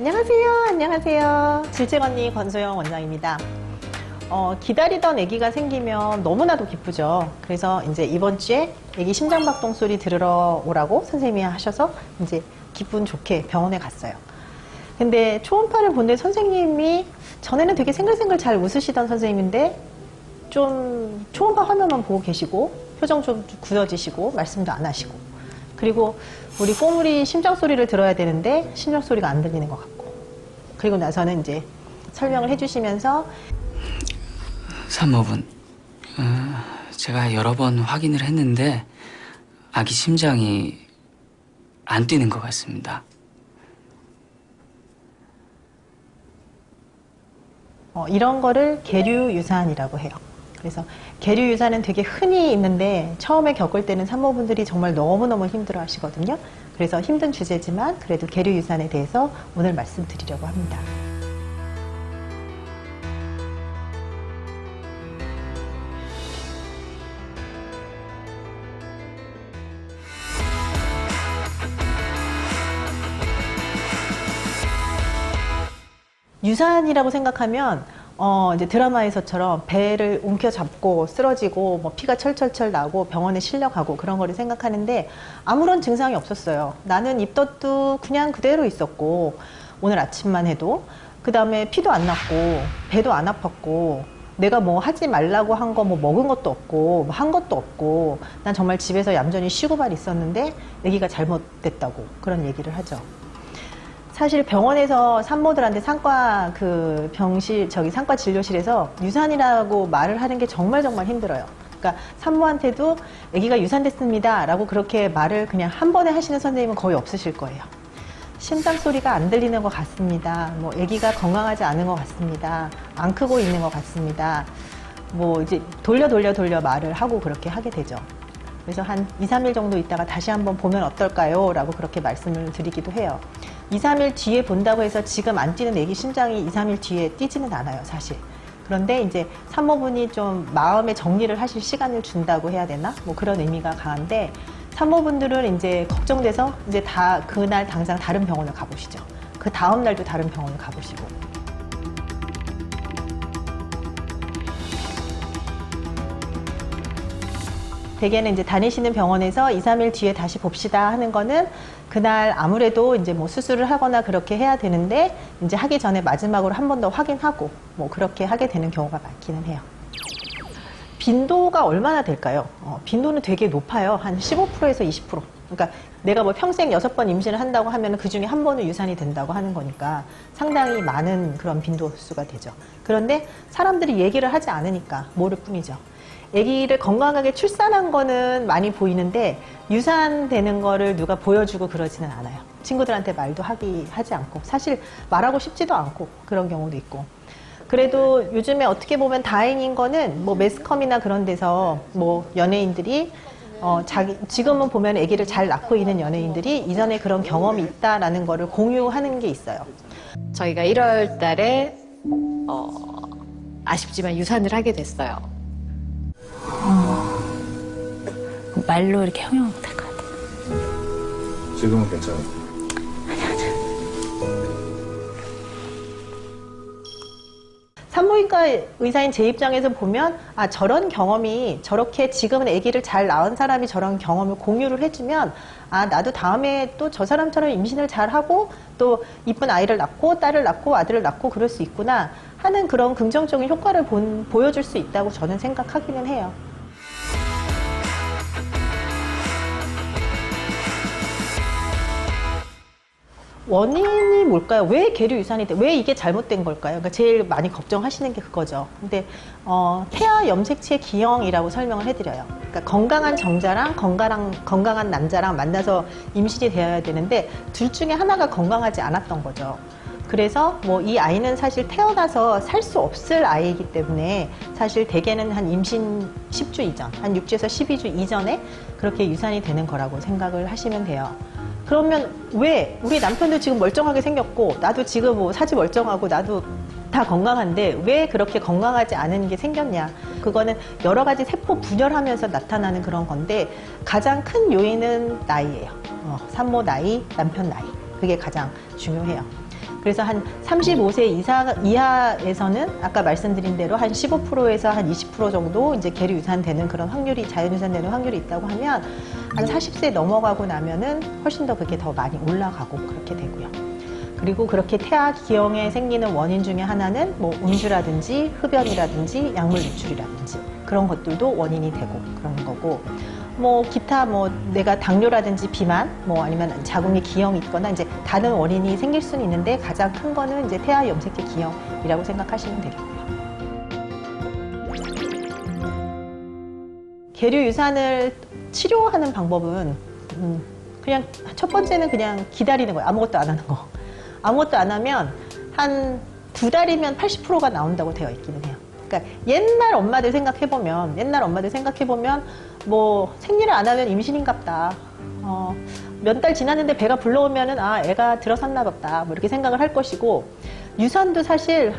안녕하세요. 안녕하세요. 질책언니 권소영 원장입니다. 기다리던 아기가 생기면 너무나도 기쁘죠. 그래서 이제 이번 주에 아기 심장박동 소리 들으러 오라고 선생님이 하셔서 이제 기분 좋게 병원에 갔어요. 근데 초음파를 보는데 선생님이 전에는 되게 생글생글 잘 웃으시던 선생님인데 좀 초음파 화면만 보고 계시고 표정 좀 굳어지시고 말씀도 안 하시고, 그리고 우리 꼬물이 심장 소리를 들어야 되는데 심장 소리가 안 들리는 것 같고, 그리고 나서는 이제 설명을 해주시면서 산모분, 제가 여러 번 확인을 했는데 아기 심장이 안 뛰는 것 같습니다. 이런 거를 계류유산이라고 해요. 그래서 계류유산은 되게 흔히 있는데 처음에 겪을 때는 산모분들이 정말 너무너무 힘들어 하시거든요. 그래서 힘든 주제지만 그래도 계류유산에 대해서 오늘 말씀드리려고 합니다. 유산이라고 생각하면 이제 드라마에서처럼 배를 움켜잡고 쓰러지고 뭐 피가 철철철 나고 병원에 실려가고 그런 거를 생각하는데 아무런 증상이 없었어요. 나는 입덧도 그냥 그대로 있었고 오늘 아침만 해도 그 다음에 피도 안 났고 배도 안 아팠고 내가 뭐 하지 말라고 한 거 뭐 먹은 것도 없고 뭐 한 것도 없고 난 정말 집에서 얌전히 쉬고만 있었는데 아기가 잘못됐다고 그런 얘기를 하죠. 사실 병원에서 산모들한테 상과 상과 진료실에서 유산이라고 말을 하는 게 정말 힘들어요. 그러니까 산모한테도 아기가 유산됐습니다 라고 그렇게 말을 그냥 한 번에 하시는 선생님은 거의 없으실 거예요. 심장 소리가 안 들리는 것 같습니다. 뭐 아기가 건강하지 않은 것 같습니다. 안 크고 있는 것 같습니다. 뭐 이제 돌려 말을 하고 그렇게 하게 되죠. 그래서 한 2, 3일 정도 있다가 다시 한번 보면 어떨까요? 라고 그렇게 말씀을 드리기도 해요. 2, 3일 뒤에 본다고 해서 지금 안 뛰는 아기 심장이 2, 3일 뒤에 뛰지는 않아요, 사실. 그런데 이제 산모분이 좀 마음의 정리를 하실 시간을 준다고 해야 되나? 뭐 그런 의미가 강한데 산모분들은 이제 걱정돼서 이제 그날 당장 다른 병원을 가보시죠. 그 다음 날도 다른 병원을 가보시고. 대개는 이제 다니시는 병원에서 2, 3일 뒤에 다시 봅시다 하는 거는 그날 아무래도 이제 뭐 수술을 하거나 그렇게 해야 되는데 이제 하기 전에 마지막으로 한 번 더 확인하고 뭐 그렇게 하게 되는 경우가 많기는 해요. 빈도가 얼마나 될까요? 빈도는 되게 높아요. 한 15%에서 20%. 그러니까 내가 뭐 평생 6번 임신을 한다고 하면 그 중에 한 번은 유산이 된다고 하는 거니까 상당히 많은 그런 빈도수가 되죠. 그런데 사람들이 얘기를 하지 않으니까 모를 뿐이죠. 아기를 건강하게 출산한 거는 많이 보이는데 유산되는 거를 누가 보여주고 그러지는 않아요. 친구들한테 말도 하지 않고 사실 말하고 싶지도 않고 그런 경우도 있고. 그래도 요즘에 어떻게 보면 다행인 거는 뭐 매스컴이나 그런 데서 뭐 연예인들이 지금은 보면 아기를 잘 낳고 있는 연예인들이 이전에 그런 경험이 있다라는 거를 공유하는 게 있어요. 저희가 1월 달에 아쉽지만 유산을 하게 됐어요. 말로 이렇게 형용 못할 것 같아요. 지금은 괜찮아요. 산부인과 의사인 제 입장에서 보면 저런 경험이 저렇게 지금은 아기를 잘 낳은 사람이 저런 경험을 공유를 해주면 나도 다음에 또 저 사람처럼 임신을 잘하고 또 이쁜 아이를 낳고 딸을 낳고 아들을 낳고 그럴 수 있구나 하는 그런 긍정적인 효과를 보여줄 수 있다고 저는 생각하기는 해요. 원인이 뭘까요? 왜 계류유산이 돼? 왜 이게 잘못된 걸까요? 그러니까 제일 많이 걱정하시는 게 그거죠. 근데 태아 염색체 기형이라고 설명을 해드려요. 그러니까 건강한 정자랑 건강한 남자랑 만나서 임신이 되어야 되는데 둘 중에 하나가 건강하지 않았던 거죠. 그래서 뭐 이 아이는 사실 태어나서 살 수 없을 아이이기 때문에 사실 대개는 한 임신 10주 이전, 한 6주에서 12주 이전에 그렇게 유산이 되는 거라고 생각을 하시면 돼요. 그러면 왜 우리 남편도 지금 멀쩡하게 생겼고 나도 지금 뭐 사지 멀쩡하고 나도 다 건강한데 왜 그렇게 건강하지 않은 게 생겼냐? 그거는 여러 가지 세포 분열하면서 나타나는 그런 건데 가장 큰 요인은 나이예요. 산모 나이, 남편 나이. 그게 가장 중요해요. 그래서 한 35세 이하에서는 아까 말씀드린 대로 한 15%에서 한 20% 정도 이제 계류 유산되는 그런 확률이, 자연 유산되는 확률이 있다고 하면 한 40세 넘어가고 나면은 훨씬 더 그게 더 많이 올라가고 그렇게 되고요. 그리고 그렇게 태아 기형에 생기는 원인 중에 하나는 뭐 음주라든지 흡연이라든지 약물 누출이라든지 그런 것들도 원인이 되고 그런 거고, 뭐 기타 뭐 내가 당뇨라든지 비만 뭐 아니면 자궁에 기형이 있거나 이제 다른 원인이 생길 수는 있는데 가장 큰 거는 이제 태아 염색체 기형이라고 생각하시면 되겠고요. 계류 유산을 치료하는 방법은 그냥 첫 번째는 그냥 기다리는 거예요. 아무것도 안 하는 거. 아무것도 안 하면 한 2달이면 80%가 나온다고 되어 있기는 해요. 그러니까 옛날 엄마들 생각해보면 뭐 생리를 안 하면 임신인갑다. 몇 달 지났는데 배가 불러오면은 아 애가 들어섰나 보다. 뭐 이렇게 생각을 할 것이고, 유산도 사실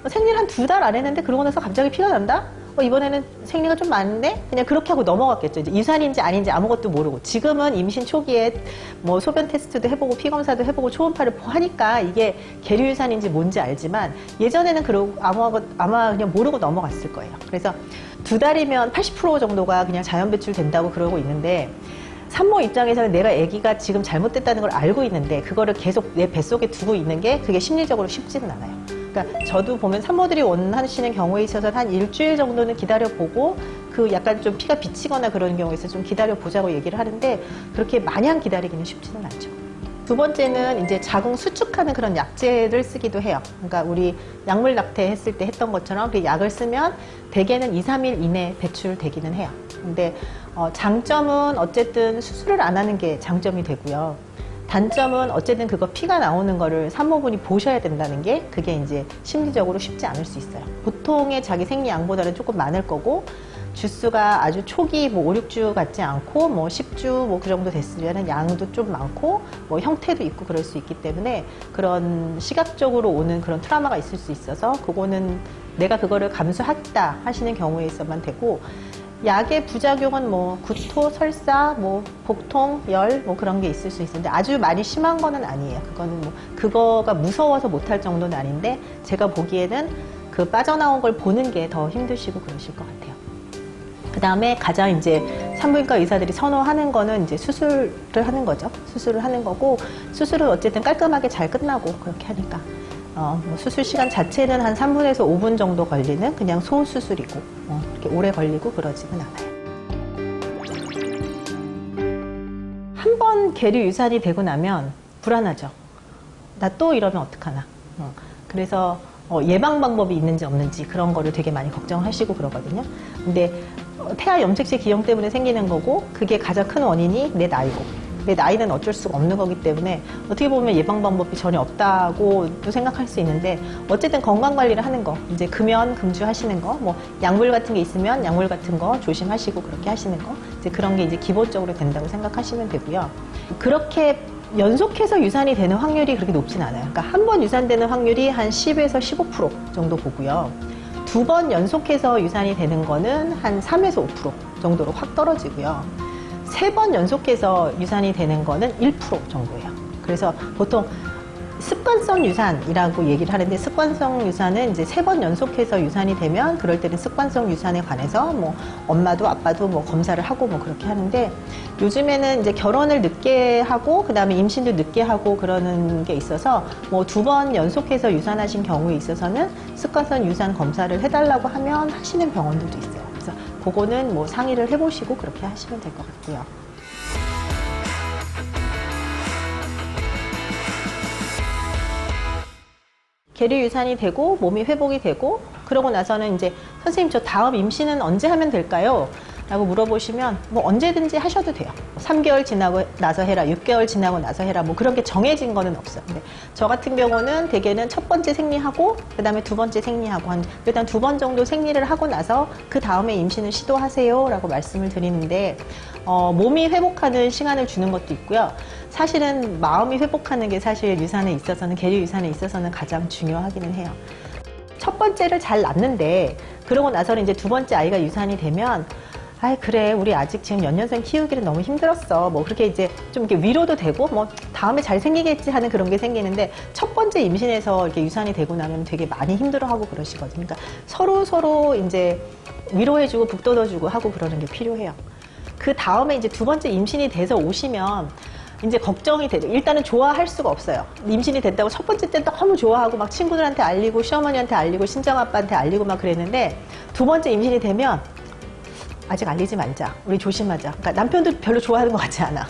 생리를 한 2달 안 했는데 그러고 나서 갑자기 피가 난다? 이번에는 생리가 좀 많은데? 그냥 그렇게 하고 넘어갔겠죠. 이제 유산인지 아닌지 아무것도 모르고. 지금은 임신 초기에 뭐 소변 테스트도 해보고 피 검사도 해보고 초음파를 하니까 이게 계류 유산인지 뭔지 알지만, 예전에는 그러고 아마 그냥 모르고 넘어갔을 거예요. 그래서 2달이면 80% 정도가 그냥 자연 배출된다고 그러고 있는데, 산모 입장에서는 내가 아기가 지금 잘못됐다는 걸 알고 있는데 그거를 계속 내 뱃속에 두고 있는 게 그게 심리적으로 쉽지는 않아요. 그러니까 저도 보면 산모들이 원하시는 경우에 있어서 한 일주일 정도는 기다려보고 그 약간 좀 피가 비치거나 그런 경우에 있어서 좀 기다려보자고 얘기를 하는데, 그렇게 마냥 기다리기는 쉽지는 않죠. 두 번째는 이제 자궁 수축하는 그런 약제를 쓰기도 해요. 그러니까 우리 약물 낙태 했을 때 했던 것처럼 그 약을 쓰면 대개는 2, 3일 이내 배출되기는 해요. 근데 장점은 어쨌든 수술을 안 하는 게 장점이 되고요. 단점은 어쨌든 그거 피가 나오는 거를 산모분이 보셔야 된다는 게, 그게 이제 심리적으로 쉽지 않을 수 있어요. 보통의 자기 생리 양보다는 조금 많을 거고, 주수가 아주 초기 뭐 5, 6주 같지 않고 뭐 10주 뭐 그 정도 됐으면 양도 좀 많고 뭐 형태도 있고 그럴 수 있기 때문에 그런 시각적으로 오는 그런 트라우마가 있을 수 있어서, 그거는 내가 그거를 감수했다 하시는 경우에서만 되고, 약의 부작용은 뭐 구토, 설사, 뭐 복통, 열 뭐 그런 게 있을 수 있는데 아주 많이 심한 거는 아니에요. 그거는 뭐 그거가 무서워서 못할 정도는 아닌데, 제가 보기에는 그 빠져나온 걸 보는 게 더 힘드시고 그러실 것 같아요. 그 다음에 가장 이제 산부인과 의사들이 선호하는 거는 이제 수술을 하는 거죠. 수술을 하는 거고, 수술은 어쨌든 깔끔하게 잘 끝나고 그렇게 하니까 뭐 수술 시간 자체는 한 3분에서 5분 정도 걸리는 그냥 소수술이고 그렇게 오래 걸리고 그러지는 않아요. 한 번 계류 유산이 되고 나면 불안하죠. 나 또 이러면 어떡하나. 그래서 예방 방법이 있는지 없는지 그런 거를 되게 많이 걱정하시고 그러거든요. 근데 태아 염색체 기형 때문에 생기는 거고, 그게 가장 큰 원인이 내 나이고, 내 나이는 어쩔 수가 없는 거기 때문에 어떻게 보면 예방 방법이 전혀 없다고도 생각할 수 있는데, 어쨌든 건강 관리를 하는 거, 이제 금연 금주 하시는 거, 뭐 약물 같은 게 있으면 약물 같은 거 조심하시고 그렇게 하시는 거, 이제 그런 게 이제 기본적으로 된다고 생각하시면 되고요. 그렇게 연속해서 유산이 되는 확률이 그렇게 높진 않아요. 그러니까 한 번 유산되는 확률이 한 10에서 15% 정도 보고요. 2번 연속해서 유산이 되는 거는 한 3에서 5% 정도로 확 떨어지고요. 3번 연속해서 유산이 되는 거는 1% 정도예요. 그래서 보통 습관성 유산이라고 얘기를 하는데, 습관성 유산은 이제 3번 연속해서 유산이 되면 그럴 때는 습관성 유산에 관해서 뭐 엄마도 아빠도 뭐 검사를 하고 뭐 그렇게 하는데, 요즘에는 이제 결혼을 늦게 하고 그다음에 임신도 늦게 하고 그러는 게 있어서 뭐 2번 연속해서 유산하신 경우에 있어서는 습관성 유산 검사를 해달라고 하면 하시는 병원들도 있어요. 그래서 그거는 뭐 상의를 해보시고 그렇게 하시면 될 것 같고요. 계류 유산이 되고 몸이 회복이 되고, 그러고 나서는 이제 선생님 저 다음 임신은 언제 하면 될까요? 라고 물어보시면 뭐 언제든지 하셔도 돼요. 3개월 지나고 나서 해라, 6개월 지나고 나서 해라, 뭐 그런 게 정해진 거는 없어요. 근데 저 같은 경우는 대개는 첫 번째 생리하고 그 다음에 두 번째 생리하고 일단 2번 정도 생리를 하고 나서 그 다음에 임신을 시도하세요 라고 말씀을 드리는데, 몸이 회복하는 시간을 주는 것도 있고요. 사실은 마음이 회복하는 게 사실 유산에 있어서는, 계류 유산에 있어서는 가장 중요하기는 해요. 첫 번째를 잘 낳는데 그러고 나서는 이제 두 번째 아이가 유산이 되면 아이 그래 우리 아직 지금 연년생 키우기는 너무 힘들었어 뭐 그렇게 이제 좀 이렇게 위로도 되고 뭐 다음에 잘 생기겠지 하는 그런 게 생기는데 첫 번째 임신해서 이렇게 유산이 되고 나면 되게 많이 힘들어하고 그러시거든요. 그러니까 서로 이제 위로해주고 북돋워주고 하고 그러는 게 필요해요. 그 다음에 이제 두 번째 임신이 돼서 오시면 이제 걱정이 되죠. 일단은 좋아할 수가 없어요. 임신이 됐다고 첫 번째 때 너무 좋아하고 막 친구들한테 알리고 시어머니한테 알리고 친정아빠한테 알리고 막 그랬는데 두 번째 임신이 되면 아직 알리지 말자. 우리 조심하자. 그러니까 남편도 별로 좋아하는 것 같지 않아.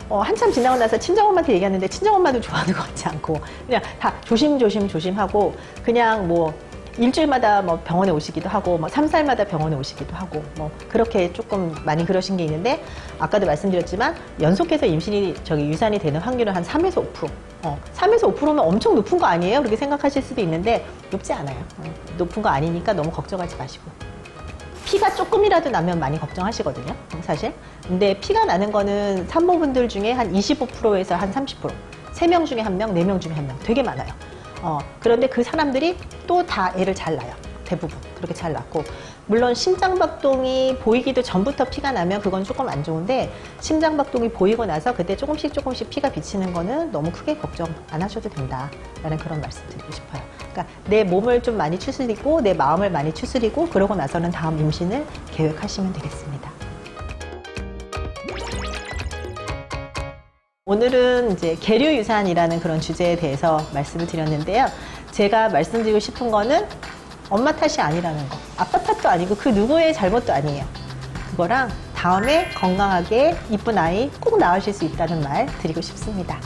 한참 지나고 나서 친정엄마한테 얘기하는데 친정엄마도 좋아하는 것 같지 않고 그냥 다 조심하고 그냥 뭐 일주일마다 뭐 병원에 오시기도 하고 뭐 3, 4일마다 병원에 오시기도 하고 뭐 그렇게 조금 많이 그러신 게 있는데 아까도 말씀드렸지만 연속해서 유산이 되는 확률은 한 3에서 5%. 3에서 5%면 엄청 높은 거 아니에요? 그렇게 생각하실 수도 있는데 높지 않아요. 높은 거 아니니까 너무 걱정하지 마시고. 피가 조금이라도 나면 많이 걱정하시거든요, 사실. 근데 피가 나는 거는 산모분들 중에 한 25%에서 한 30%. 3명 중에 1명, 4명 중에 1명. 되게 많아요. 그런데 그 사람들이 또 다 애를 잘 낳아요. 대부분. 그렇게 잘 낳고. 물론 심장박동이 보이기도 전부터 피가 나면 그건 조금 안 좋은데 심장박동이 보이고 나서 그때 조금씩 피가 비치는 거는 너무 크게 걱정 안 하셔도 된다라는 그런 말씀 드리고 싶어요. 그러니까 내 몸을 좀 많이 추스리고 내 마음을 많이 추스리고 그러고 나서는 다음 임신을 계획하시면 되겠습니다. 오늘은 이제 계류유산이라는 그런 주제에 대해서 말씀을 드렸는데요. 제가 말씀드리고 싶은 거는 엄마 탓이 아니라는 거. 아빠 탓도 아니고 그 누구의 잘못도 아니에요. 그거랑 다음에 건강하게 이쁜 아이 꼭 낳으실 수 있다는 말 드리고 싶습니다.